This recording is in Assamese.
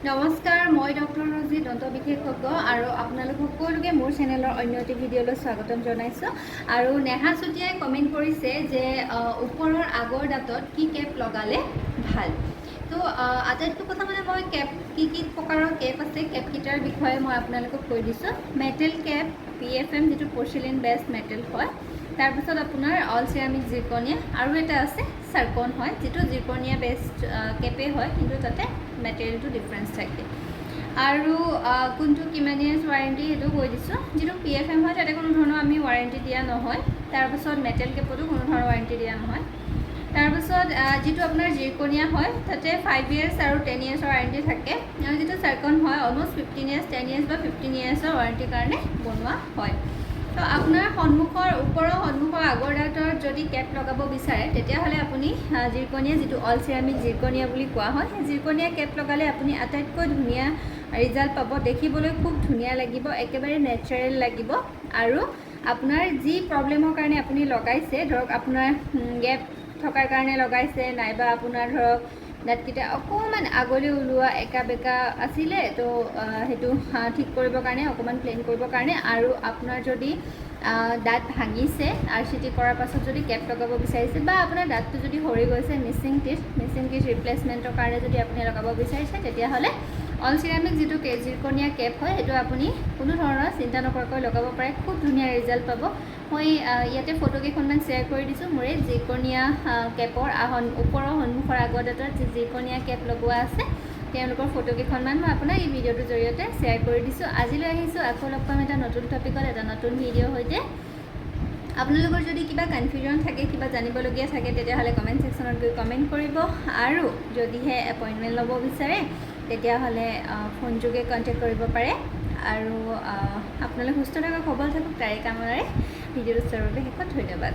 নমস্কাৰ, মই ডক্টৰ ৰজি দন্ত বিশেষজ্ঞ আৰু আপোনালোক সকলোকে মোৰ চেনেলৰ অন্য এটি ভিডিঅ'লৈ স্বাগতম জনাইছোঁ। আৰু নেহা চুতীয়াই কমেণ্ট কৰিছে যে ওপৰৰ আগৰ দাঁতত কি কেপ লগালে ভাল। তো আটাইতকৈ কথা মই কেপ কি প্ৰকাৰৰ কেপ আছে কেপকেইটাৰ বিষয়ে মই আপোনালোকক কৈ দিছোঁ। মেটেল কেপ PFM যিটো পৰ্চিলিন বেষ্ট মেটেল হয়, তাৰপিছত আপোনাৰ অল চিৰামিক জিৰকনিয়া আৰু এটা আছে চাৰ্কন হয়, যিটো জিৰকনিয়া বেষ্ট কেপে হয়, কিন্তু তাতে মেটেৰিয়েলটো ডিফাৰেঞ্চ থাকে। আৰু কোনটো কিমান ইয়াৰ্ছ ৱাৰেণ্টি সেইটো কৈ দিছোঁ। যিটো PFM হয় তাতে কোনো ধৰণৰ আমি ৱাৰেণ্টি দিয়া নহয়, তাৰপিছত মেটেল কেপতো কোনো ধৰণৰ ৱাৰেণ্টি দিয়া নহয়। তাৰপিছত যিটো আপোনাৰ জিৰকনিয়া হয় তাতে 5 ইয়াৰ্ছ আৰু 10 ইয়াৰ্ছৰ ৱাৰেণ্টি থাকে, আৰু যিটো চাৰ্কন হয় অলমষ্ট 15 ইয়াৰ্ছ 10 ইয়াৰ্ছ বা 15 ইয়াৰ্ছৰ ৱাৰেণ্টিৰ কাৰণে বনোৱা হয়। তো আপোনাৰ ওপৰৰ সন্মুখৰ আগৰ দাঁতৰ যদি কেপ লগাব বিচাৰে তেতিয়াহ'লে আপুনি জিৰকনিয়া যিটো অল চিৰামিক জিৰকনিয়া বুলি কোৱা হয়, সেই জিৰকনিয়া কেপ লগালে আপুনি আটাইতকৈ ধুনীয়া ৰিজাল্ট পাব। দেখিবলৈ খুব ধুনীয়া লাগিব, একেবাৰে নেচাৰেল লাগিব। আৰু আপোনাৰ যি প্ৰব্লেমৰ কাৰণে আপুনি লগাইছে, ধৰক আপোনাৰ গেপ থকাৰ কাৰণে লগাইছে, নাইবা আপোনাৰ ধৰক দাঁতকেইটা অকণমান আগলৈ ওলোৱা একা বেকা আছিলে, তো সেইটো ঠিক কৰিবৰ কাৰণে অকণমান প্লেন কৰিবৰ কাৰণে, আৰু আপোনাৰ যদি দাঁত ভাঙিছে RCT কৰাৰ পাছত যদি কেপ লগাব বিচাৰিছে, বা আপোনাৰ দাঁতটো যদি সৰি গৈছে মিচিং টিথ ৰিপ্লেচমেণ্টৰ কাৰণে যদি আপুনি লগাব বিচাৰিছে, তেতিয়াহ'লে অল চিৰামিক যিটো জিৰকনিয়া কেপ হয় সেইটো আপুনি কোনো ধৰণৰ চিন্তা নকৰাকৈ লগাব পাৰে, খুব ধুনীয়া ৰিজাল্ট পাব। মই ইয়াতে ফটো কেইখনমান শ্বেয়াৰ কৰি দিছোঁ। মোৰে জিৰকনিয়া কেপৰ ওপৰৰ সন্মুখৰ আগৰ দাঁতত যি জিৰকনিয়া কেপ লগোৱা আছে তেওঁলোকৰ ফটো কেইখনমান মই আপোনাক এই ভিডিঅ'টোৰ জৰিয়তে শ্বেয়াৰ কৰি দিছোঁ। আজিলৈ আহিছোঁ, আকৌ লগ পাম এটা নতুন টপিকত এটা নতুন ভিডিঅ'ৰ সৈতে। আপোনালোকৰ যদি কিবা কনফিউজন থাকে, কিবা জানিবলগীয়া থাকে, তেতিয়াহ'লে কমেণ্ট ছেকশ্যনত গৈ কমেণ্ট কৰিব। আৰু যদিহে এপইণ্টমেণ্ট ল'ব বিচাৰে তেতিয়াহ'লে ফোন যোগে কণ্টেক্ট কৰিব পাৰে। আৰু আপোনালোক সুস্থ থাকক, সবল থাকক, তাৰে কামনাৰে ভিডিঅ'টো চোৱাৰ বাবে শেষত ধন্যবাদ।